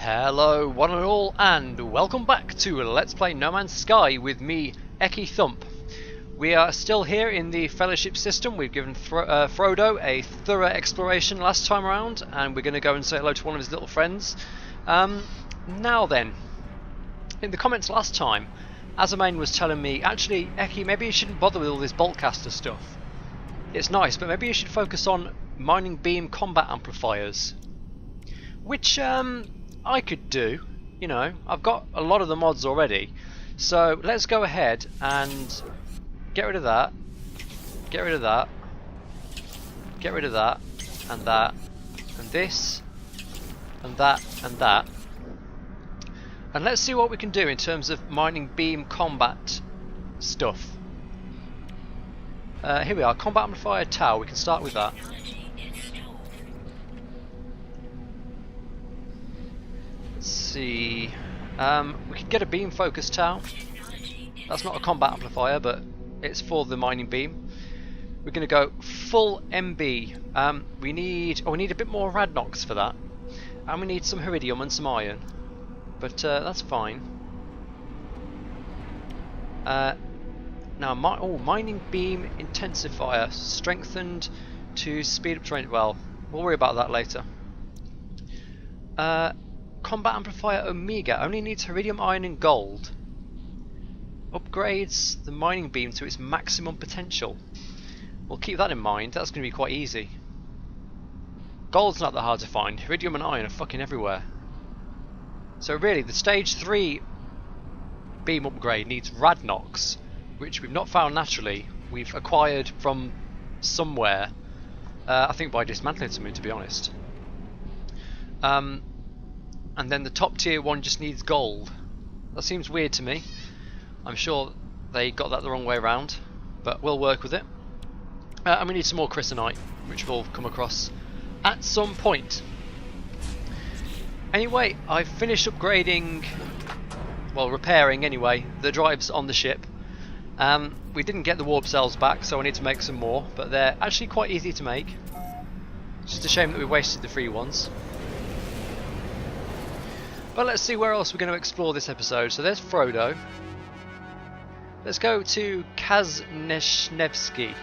Hello one and all, and welcome back to Let's Play No Man's Sky with me, EkkiThump. We are still here in the Fellowship system. We've given Frodo a thorough exploration last time around, and we're going to go and say hello to one of his little friends. Now then, in the comments last time, Azamain was telling me, actually, Ekki, maybe you shouldn't bother with all this boltcaster stuff. It's nice, but maybe you should focus on mining beam combat amplifiers. Which, I could do, you know, I've got a lot of the mods already, so let's go ahead and get rid of that, get rid of that, get rid of that, and this, and that, and that, and let's see what we can do in terms of mining beam combat stuff. Here we are, combat amplifier tower, we can start with that. Let's see, we could get a beam focus tower. That's not a combat amplifier, but it's for the mining beam. We're going to go full MB. We need a bit more radnox for that, and we need some iridium and some iron, but that's fine. Now, mining beam intensifier strengthened to speed up terrain. Well, we'll worry about that later. Combat amplifier Omega only needs iridium, iron and gold. Upgrades the mining beam to its maximum potential. We'll keep that in mind, that's going to be quite easy. Gold's not that hard to find, iridium and iron are fucking everywhere. So really, the stage 3 beam upgrade needs radnox, which we've not found naturally. We've acquired from somewhere, I think by dismantling something, to be honest. And then the top tier one just needs gold. That seems weird to me. I'm sure they got that the wrong way around, but we'll work with it. And we need some more chrysonite, which we'll come across at some point. Anyway, I've finished upgrading, well, repairing anyway, the drives on the ship. We didn't get the warp cells back, so I need to make some more, but they're actually quite easy to make. It's just a shame that we wasted the free ones. But let's see where else we're going to explore this episode. So there's Frodo. Let's go to Kaznechnevsky.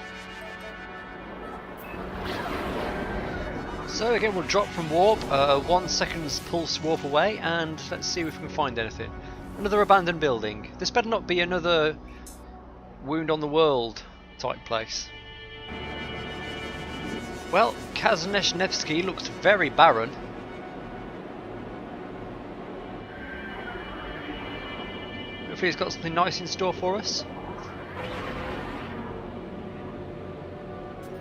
So again, we'll drop from warp, 1 second's pulse warp away, and let's see if we can find anything. Another abandoned building. This better not be another Wound on the World type place. Well, Kaznechnevsky looks very barren. Hopefully he's got something nice in store for us.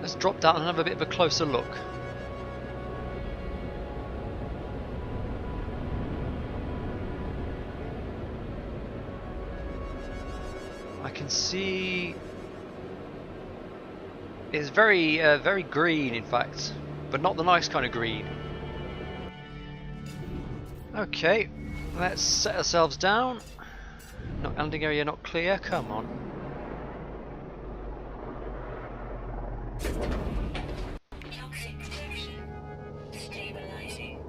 Let's drop down and have a bit of a closer look. I can see it's very very green, in fact, but not the nice kind of green. Okay, let's set ourselves down. Not landing area not clear, come on. Toxic detection. Stabilizing.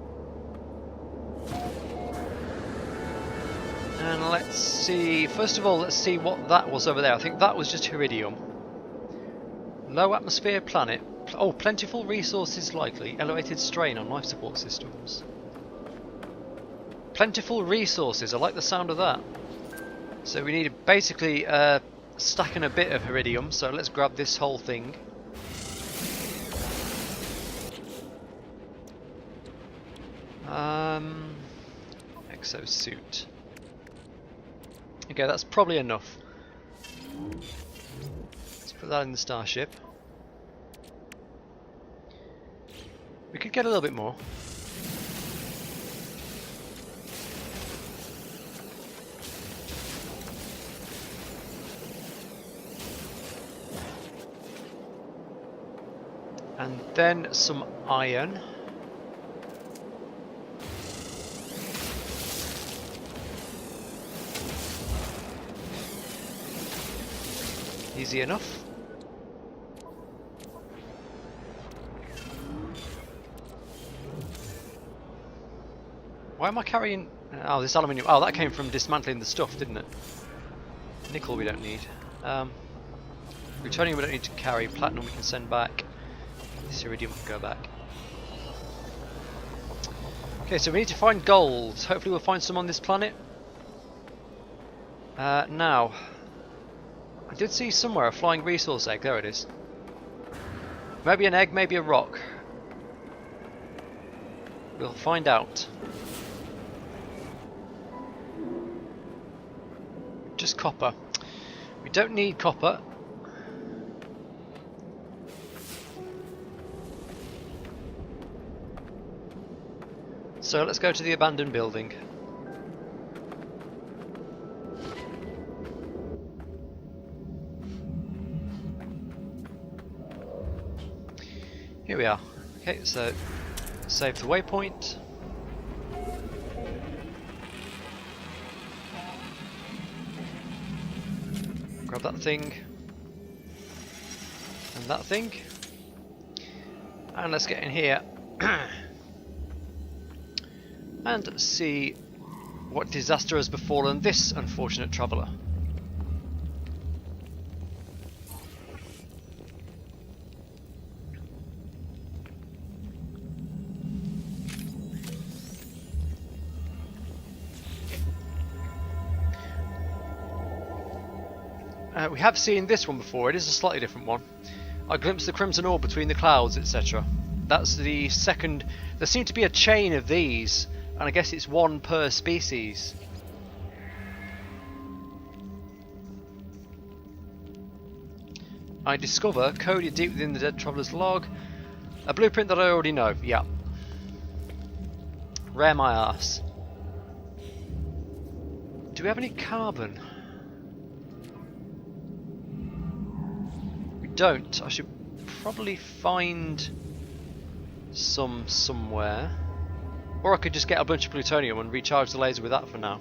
And let's see, first of all, let's see what that was over there. I think that was just iridium. Low atmosphere planet. Oh, plentiful resources likely. Elevated strain on life support systems. Plentiful resources, I like the sound of that. So we need basically stack and a bit of iridium, so let's grab this whole thing. Exosuit. Okay, that's probably enough. Let's put that in the starship. We could get a little bit more. And then some iron. Easy enough. Why am I carrying... Oh, this aluminium. Oh, that came from dismantling the stuff, didn't it? Nickel we don't need. Plutonium we don't need to carry. Platinum we can send back. This iridium can go back. Okay, so we need to find gold. Hopefully we'll find some on this planet. Now, I did see somewhere a flying resource egg. There it is. Maybe an egg, maybe a rock. We'll find out. Just copper. We don't need copper. So let's go to the abandoned building. Here we are. Okay, so save the waypoint. Grab that thing. And that thing. And let's get in here. And see what disaster has befallen this unfortunate traveller. We have seen this one before. It is a slightly different one. I glimpsed the crimson orb between the clouds, etc. That's the second. There seemed to be a chain of these, and I guess it's one per species. I discover, coded deep within the dead traveller's log, a blueprint that I already know. Yeah. Rare my arse. Do we have any carbon? We don't. I should probably find some somewhere. Or I could just get a bunch of plutonium and recharge the laser with that for now.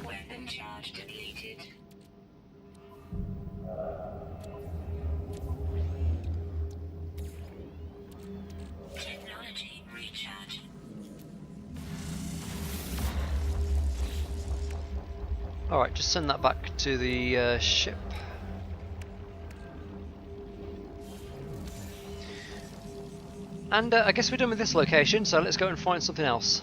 Weapon charge depleted. Technology recharge. Alright, just send that back to the ship. And I guess we're done with this location, so let's go and find something else.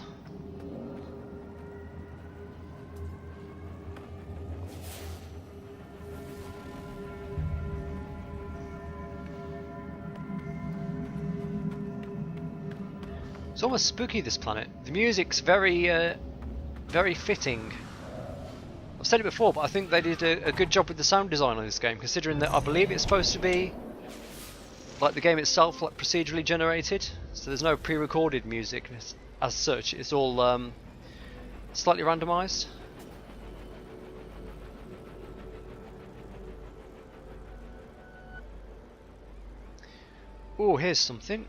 It's almost spooky, this planet. The music's very, very fitting. I've said it before, but I think they did a good job with the sound design on this game, considering that I believe it's supposed to be like the game itself, like procedurally generated, so there's no pre-recorded music as such. It's all slightly randomized. Oh, here's something.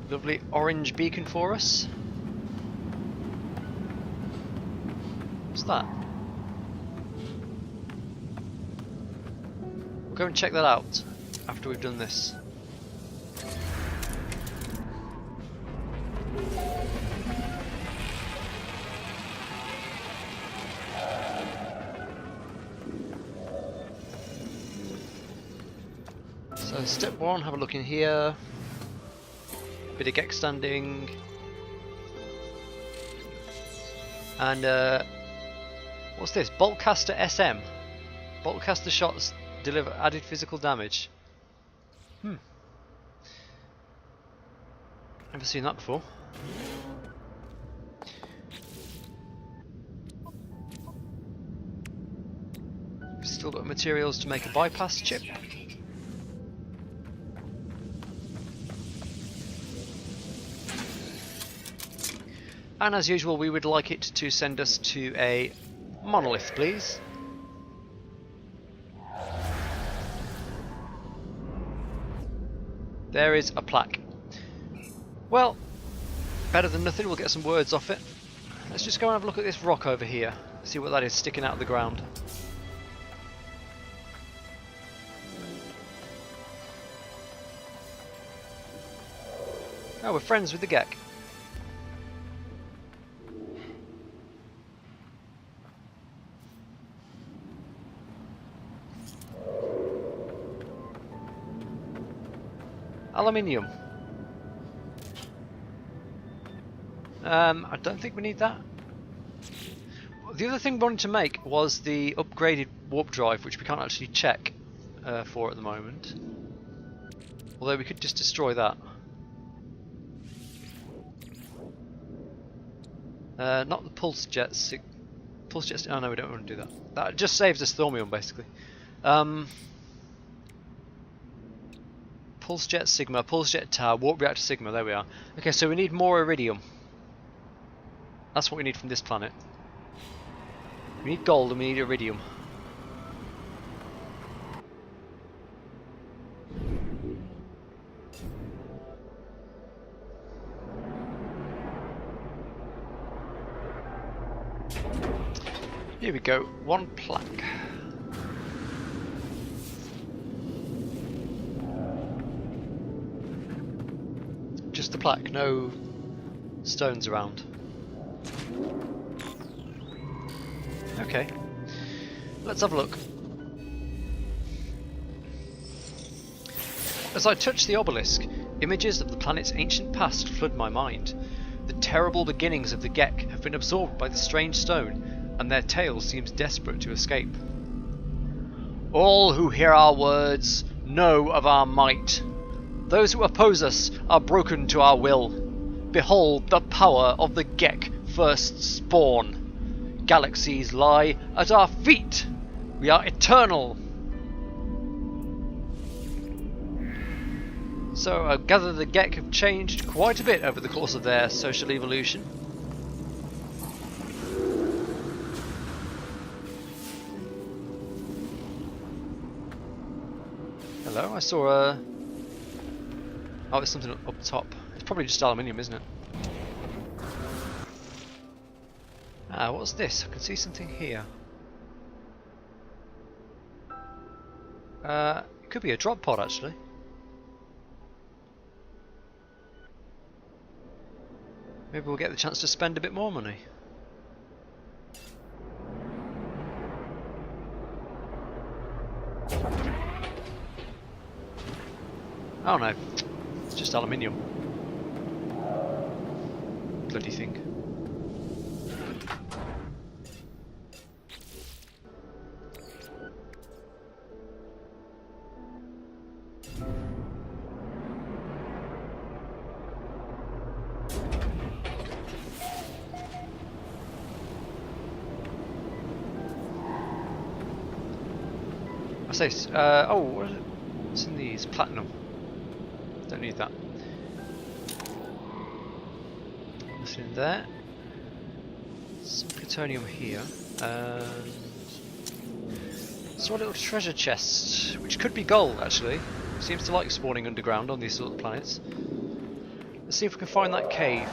Lovely orange beacon for us. What's that? We'll go and check that out after we've done this. So step one, have a look in here. Bit of gex standing, and what's this? Boltcaster SM. Boltcaster shots deliver added physical damage. Never seen that before. Still got materials to make a bypass chip. And as usual, we would like it to send us to a monolith, please. There is a plaque. Well, better than nothing, we'll get some words off it. Let's just go and have a look at this rock over here, see what that is sticking out of the ground. Oh, we're friends with the Gek. Aluminium. I don't think we need that. The other thing we wanted to make was the upgraded warp drive, which we can't actually check for at the moment. Although we could just destroy that. Not the pulse jets. Pulse jets. Oh no, we don't want to do that. That just saves us thaumium, basically. Pulse jet Sigma, pulse jet Tau, warp reactor Sigma. There we are. Okay, so we need more iridium. That's what we need from this planet. We need gold and we need iridium. Here we go, one plaque. Just the plaque, no stones around. Okay, let's have a look. As I touch the obelisk, images of the planet's ancient past flood my mind. The terrible beginnings of the Gek have been absorbed by the strange stone, and their tale seems desperate to escape. All who hear our words know of our might. Those who oppose us are broken to our will. Behold the power of the Gek first spawn. Galaxies lie at our feet. We are eternal. So I gather the Gek have changed quite a bit over the course of their social evolution. Hello, I saw a... Oh, there's something up top. It's probably just aluminium, isn't it? Ah, what's this? I can see something here. It could be a drop pod, actually. Maybe we'll get the chance to spend a bit more money. Oh no, it's just aluminium. Bloody thing. I say, oh, what is it? What's in these? Platinum. Don't need that. Nothing in there. Some plutonium here. Saw a little treasure chest, which could be gold actually. Seems to like spawning underground on these sort of planets. Let's see if we can find that cave.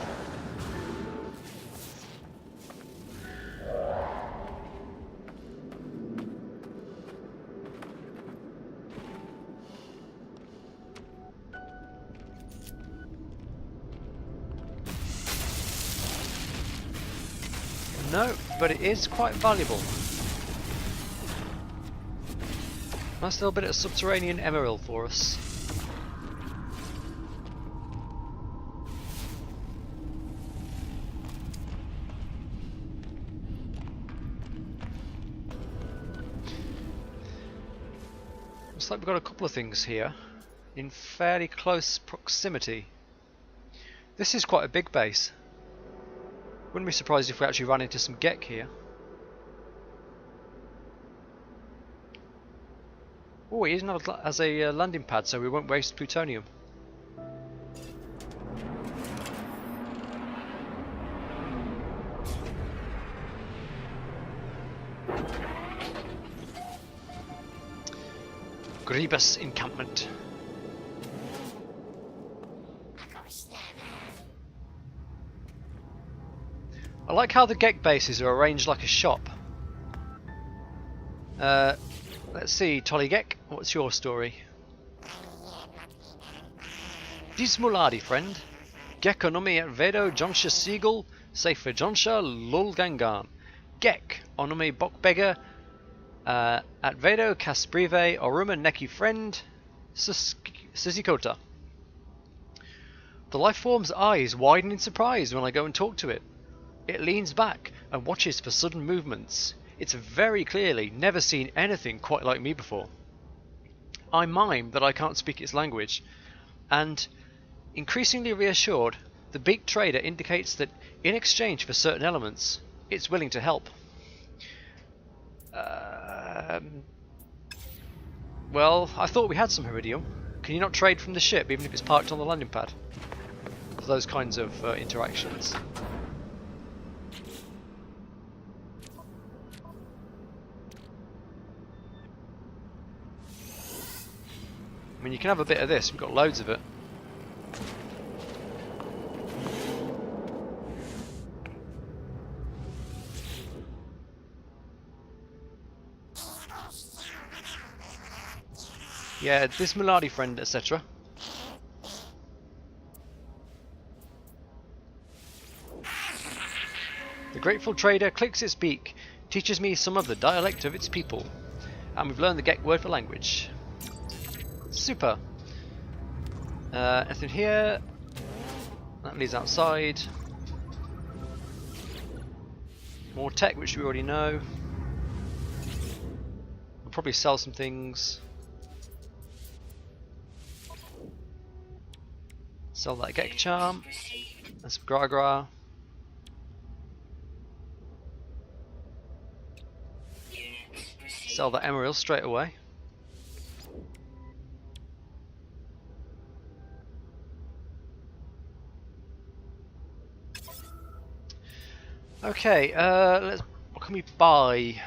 No, but it is quite valuable. Nice little bit of subterranean emerald for us. Looks like we've got a couple of things here in fairly close proximity. This is quite a big base. Wouldn't be surprised if we actually ran into some Gek here. Oh, it isn't as a landing pad, so we won't waste plutonium. Grievous encampment. I like how the Gek bases are arranged like a shop. Let's see, Tollygek, what's your story? Dismuladi, friend. Gekonomi at Vedo Jonsha Siegel, Seifer Jonsha Lulgangan. Gek, Onome Bokbega, at Vedo Kasprive, Oruma Neki friend, Sizikota. The lifeform's eyes widen in surprise when I go and talk to it. It leans back and watches for sudden movements. It's very clearly never seen anything quite like me before. I mime that I can't speak its language, and, increasingly reassured, the beaked trader indicates that in exchange for certain elements, it's willing to help. Well, I thought we had some Iridium. Can you not trade from the ship, even if it's parked on the landing pad? For those kinds of interactions. I mean, you can have a bit of this, we've got loads of it. Yeah, this Muladi friend, etc. The grateful trader clicks its beak, teaches me some of the dialect of its people, and we've learned the Gek word for language. Super. Anything here? That leads outside. More tech, which we already know. We'll probably sell some things. Sell that Gek charm. And some Gra. Sell that emerald straight away. Okay, what can we buy?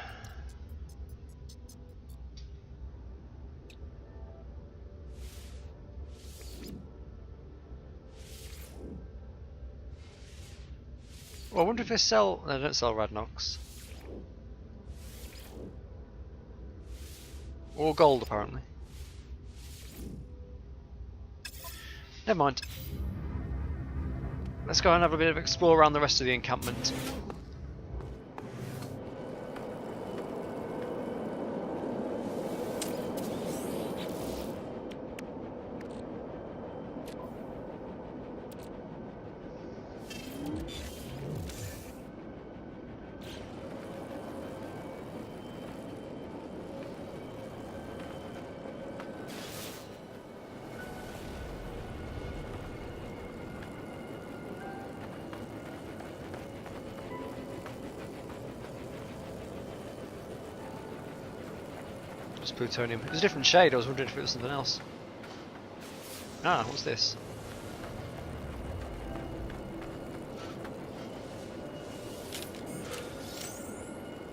Well, I wonder if they sell. No, they don't sell Radnox. Or gold, apparently. Never mind. Let's go and have a bit of explore around the rest of the encampment. Plutonium. It was a different shade, I was wondering if it was something else. Ah, what's this?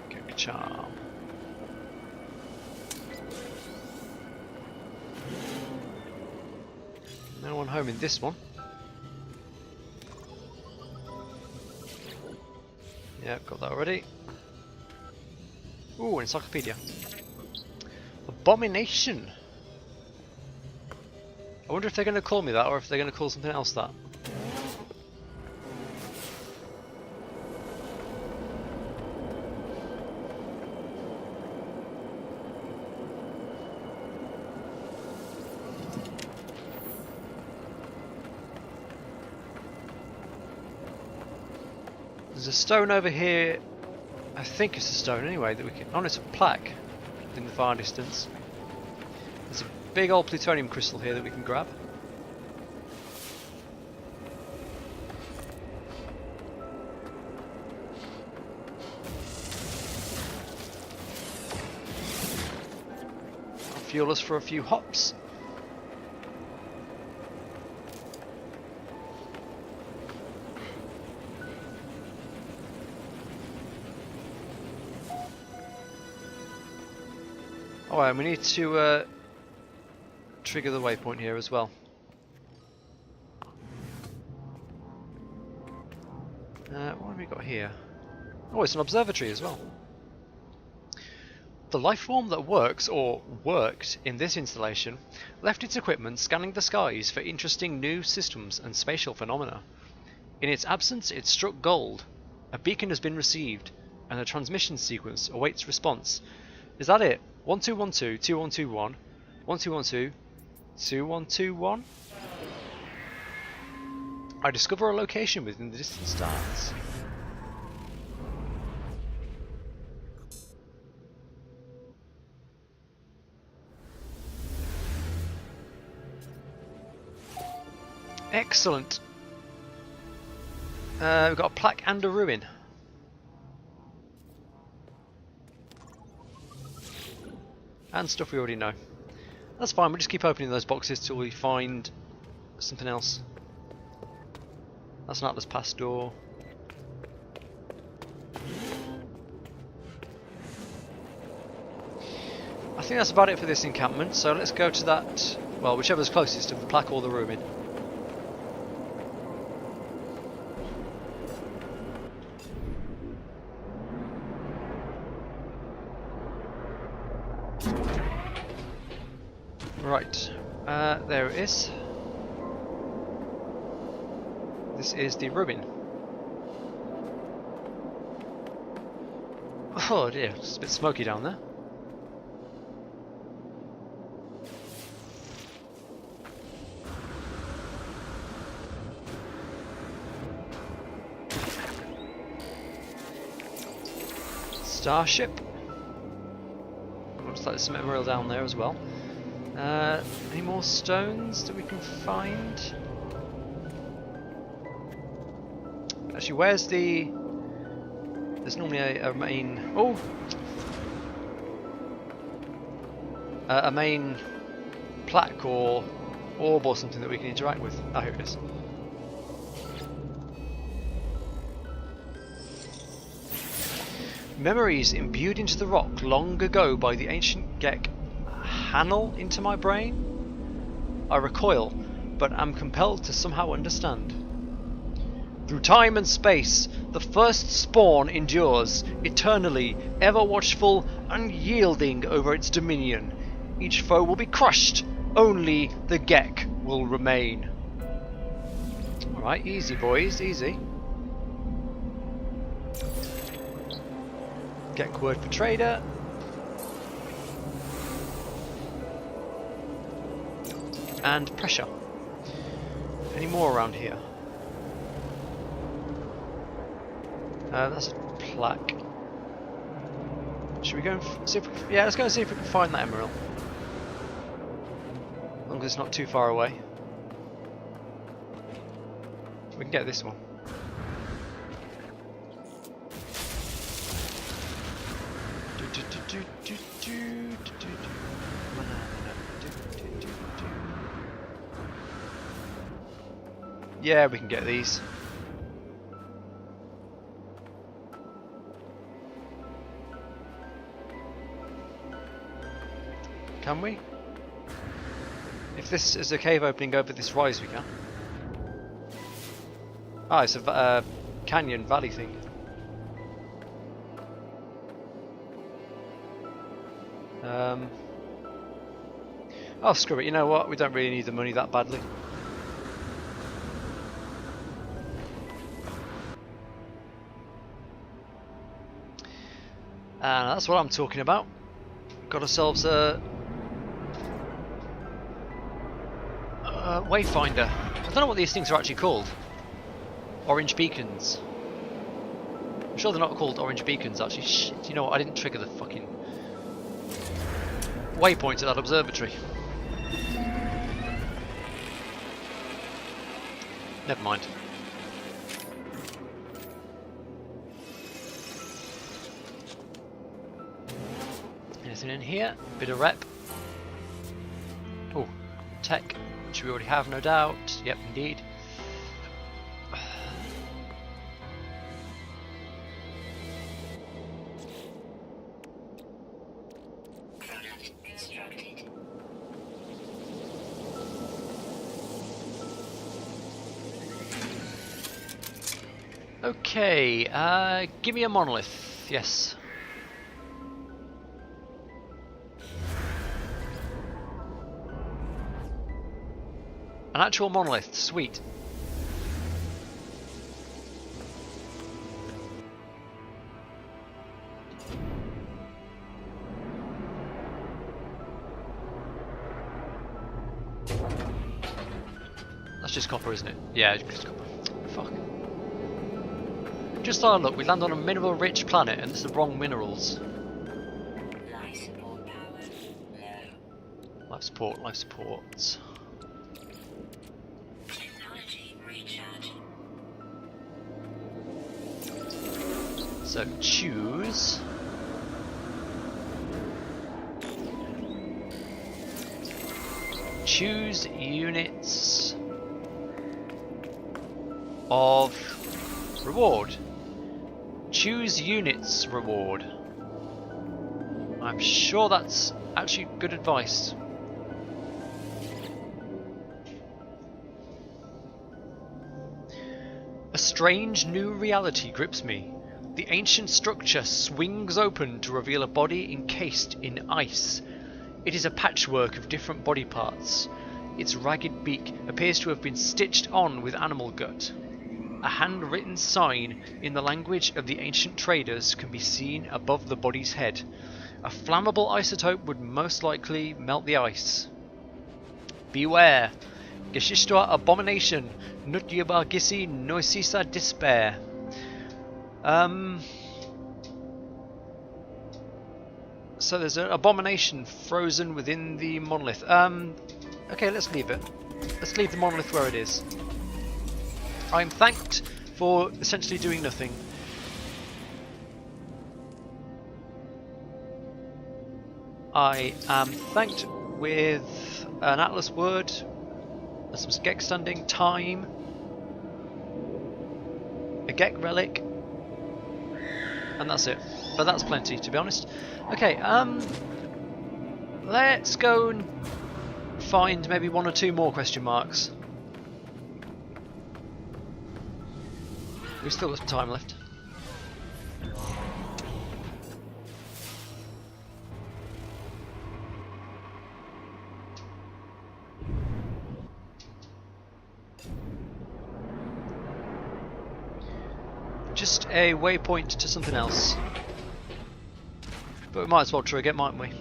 Gek charm. No one home in this one. Yeah, got that already. Ooh, encyclopedia. Abomination! I wonder if they're going to call me that, or if they're going to call something else that. There's a stone over here. I think it's a stone anyway that we can. Oh, it's a plaque in the far distance. There's a big old plutonium crystal here that we can grab. That'll fuel us for a few hops. Oh, and we need to trigger the waypoint here as well. What have we got here? Oh, it's an observatory as well. The life form that works, or worked, in this installation left its equipment scanning the skies for interesting new systems and spatial phenomena. In its absence, it struck gold. A beacon has been received, and a transmission sequence awaits response. Is that it? 1212 2121 1212 2121? I discover a location within the distant stars. Excellent. We've got a plaque and a ruin. And stuff we already know. That's fine, we'll just keep opening those boxes till we find something else. That's an Atlas Pass door. I think that's about it for this encampment, so let's go to that, well, whichever's closest to the plaque or the ruin. Right, there it is. This is the ruin. Oh dear, it's a bit smoky down there. Starship. Looks like there's some memorial down there as well. Any more stones that we can find? Actually, where's the... There's normally a main... Oh! A main plaque or orb or something that we can interact with. Ah, here it is. Memories imbued into the rock long ago by the ancient Gek Hanel into my brain? I recoil, but am compelled to somehow understand. Through time and space, the first spawn endures, eternally, ever watchful, unyielding over its dominion. Each foe will be crushed, only the Gek will remain. Alright, easy boys, easy. Gek word for trader. And pressure. Any more around here? That's a plaque. Should we go and see if we can, yeah, let's go and see if we can find that emerald. As long as it's not too far away. We can get this one. Yeah, we can get these. Can we? If this is a cave opening over this rise, we can. Ah, it's a canyon valley thing. Oh, screw it. You know what? We don't really need the money that badly. And that's what I'm talking about. Got ourselves a wayfinder. I don't know what these things are actually called. Orange beacons. I'm sure they're not called orange beacons actually. Shit, you know what? I didn't trigger the fucking waypoint at that observatory. Never mind. Anything in here? Bit of rep. Oh, tech, which we already have, no doubt. Yep, indeed. Product constructed. Okay, give me a monolith. Yes. An actual monolith. Sweet. That's just copper, isn't it? Yeah, just copper. Fuck. Just thought, look, we land on a mineral-rich planet and it's the wrong minerals. Life support power low. Life support, life support. Technology recharge. So choose. Choose units of reward. Choose units reward. I'm sure that's actually good advice. A strange new reality grips me. The ancient structure swings open to reveal a body encased in ice. It is a patchwork of different body parts. Its ragged beak appears to have been stitched on with animal gut. A handwritten sign in the language of the ancient traders can be seen above the body's head. A flammable isotope would most likely melt the ice. Beware! Geschichte abomination, nutyabargisi noisisa despair. So there's an abomination frozen within the monolith. Okay, let's leave it. Let's leave the monolith where it is. I'm thanked for essentially doing nothing. I am thanked with an Atlas word, some Skek standing, time, a Gek relic, and that's it. But that's plenty, to be honest. Okay, let's go and find maybe one or two more question marks. We've still got some time left. Just a waypoint to something else. But we might as well trig it, mightn't we?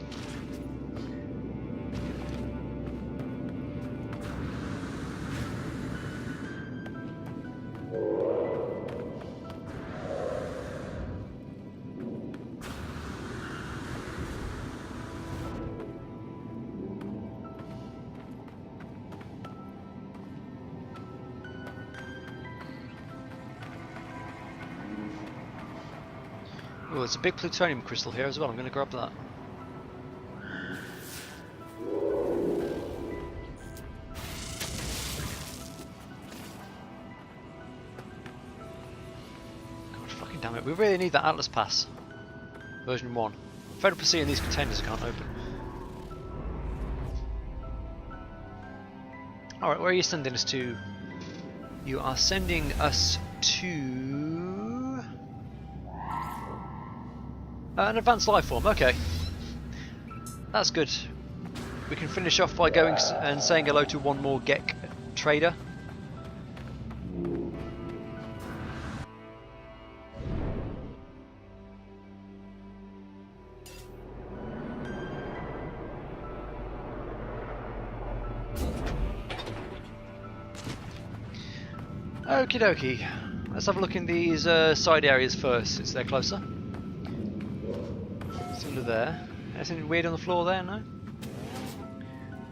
Oh, there's a big plutonium crystal here as well. I'm going to grab that. God fucking damn it. We really need that Atlas Pass. Version 1. I'm fed up of seeing these containers I can't open. Alright, where are you sending us to? You are sending us to... an advanced life form, okay. That's good. We can finish off by going and saying hello to one more Gek trader. Okie dokie. Let's have a look in these side areas first, since they're closer. Under there. Anything weird on the floor there? No?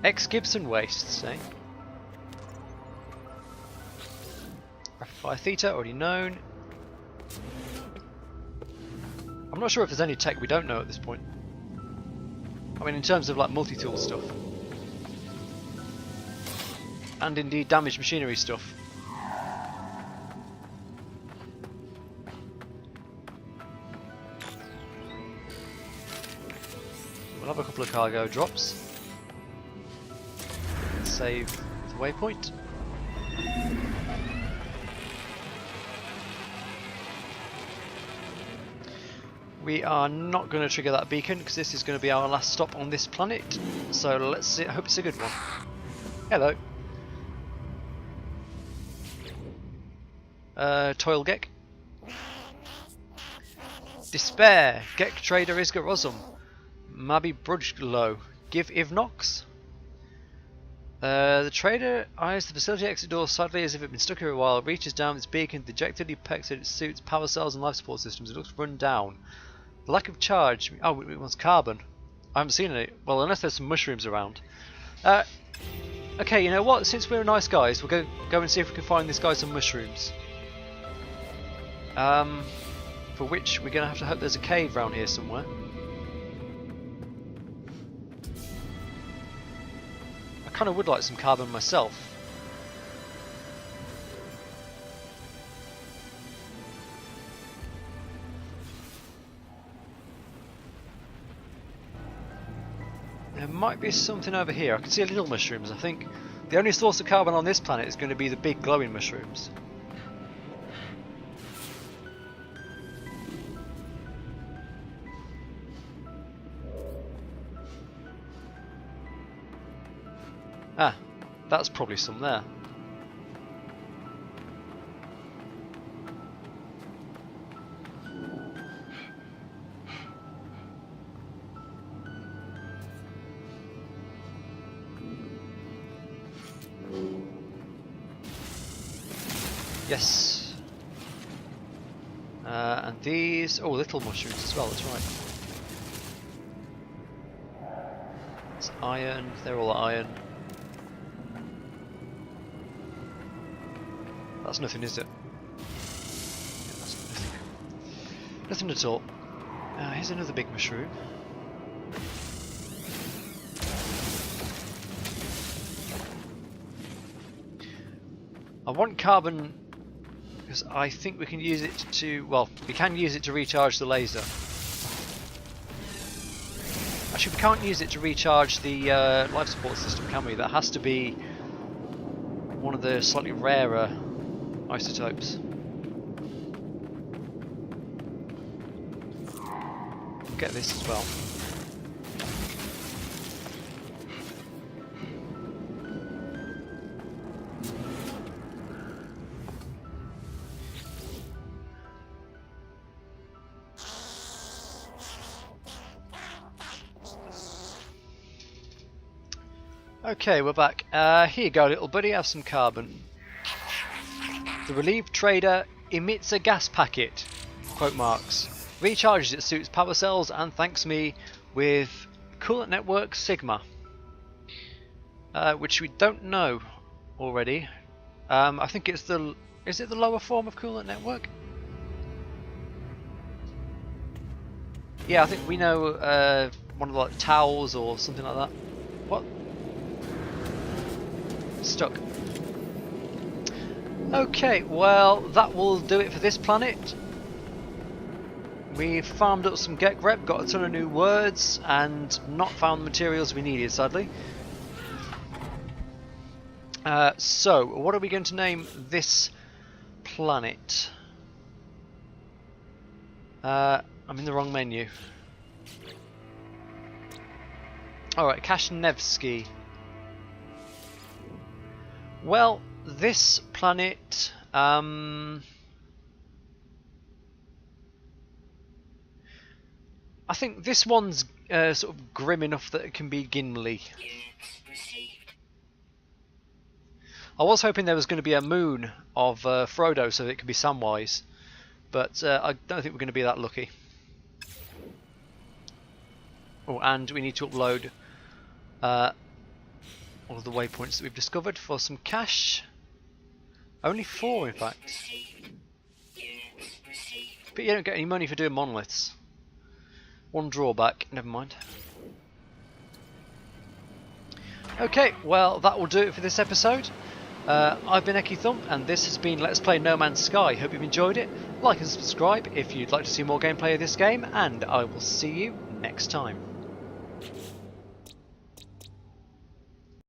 Ex-Gibson wastes, eh? Rapid Theta, already known. I'm not sure if there's any tech we don't know at this point. I mean, in terms of like multi-tool stuff. And indeed damaged machinery stuff. We'll have a couple of cargo drops. Save the waypoint. We are not going to trigger that beacon because this is going to be our last stop on this planet. So let's see. I hope it's a good one. Hello. Toil Gek. Despair. Gek Trader Isgarozum. Mabi Brudglo. Give Ivnox. The trader eyes the facility exit door sadly as if it had been stuck here a while, reaches down with its beacon, dejectedly pecks at its suits, power cells and life support systems. It looks run down. The lack of charge. Oh, it wants carbon. I haven't seen it. Well, unless there's some mushrooms around. Okay, you know what? Since we're nice guys, we'll go and see if we can find this guy some mushrooms. For which we're going to have to hope there's a cave around here somewhere. I kind of would like some carbon myself. There might be something over here. I can see little mushrooms. I think the only source of carbon on this planet is going to be the big glowing mushrooms. Ah, that's probably some there. Yes. And these, oh, little mushrooms as well, that's right. It's iron, they're all iron. That's nothing, is it? Yeah, that's nothing. Nothing at all. Here's another big mushroom. I want carbon because I think we can use it to, well, we can use it to recharge the laser. Actually, we can't use it to recharge the life support system, can we? That has to be one of the slightly rarer isotopes. Get this as well. Okay, we're back. Here you go, little buddy, have some carbon. The relieved trader emits a gas packet, quote marks, recharges its suit's power cells and thanks me with coolant network Sigma, which we don't know already. I think it's the, is it the lower form of coolant network? Yeah, I think we know one of the like towels or something like that. What? Stuck. Okay, well that will do it for this planet. We've farmed up some Gek rep, got a ton of new words, and not found the materials we needed, sadly. So, what are we going to name this planet? I'm in the wrong menu. Alright, Kashnevsky. Well, this planet, I think this one's sort of grim enough that it can be Gimli. I was hoping there was going to be a moon of Frodo so that it could be Samwise, but I don't think we're going to be that lucky. Oh, and we need to upload all of the waypoints that we've discovered for some cash. Only 4 in fact. But you don't get any money for doing monoliths. One drawback, never mind. Okay, well that will do it for this episode. I've been EkkiThump and this has been Let's Play No Man's Sky. Hope you've enjoyed it. Like and subscribe if you'd like to see more gameplay of this game, and I will see you next time.